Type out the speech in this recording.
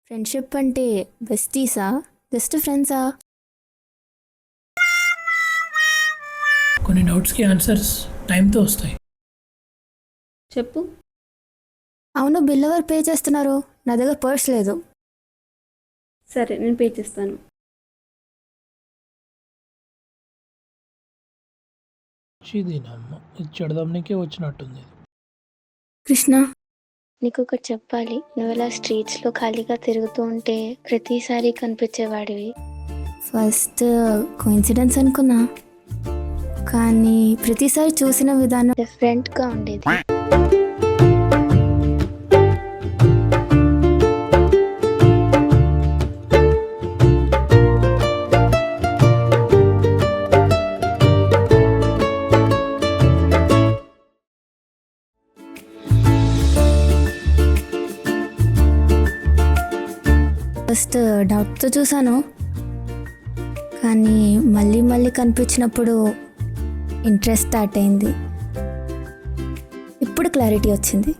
Friendship అంటే బెస్టీసా just ఫ్రెండ్సా? కొన్ని డౌట్స్కి ఆన్సర్స్ టైంతో వస్తాయి. చెప్పు. అవును, బిల్ ఎవరు పే చేస్తున్నారు? నా దగ్గర పర్స్ లేదు. సరే, నేను పే చేస్తాను. దీనమ్మ ఇది చెడదాంనికే వచ్చినట్టుంది. కృష్ణ, నీకు ఒకటి చెప్పాలి. నువ్వు ఇలా స్ట్రీట్స్లో ఖాళీగా తిరుగుతూ ఉంటే ప్రతిసారి కనిపించేవాడివి. ఫస్ట్ కోఇన్సిడెన్స్ అనుకున్నా, కానీ ప్రతిసారి చూసిన విధానం డిఫరెంట్గా ఉండేది. ఫస్ట్ డౌట్తో చూసాను, కానీ మళ్ళీ మళ్ళీ కనిపించినప్పుడు ఇంట్రెస్ట్ స్టార్ట్ అయింది. ఇప్పుడు క్లారిటీ వచ్చింది.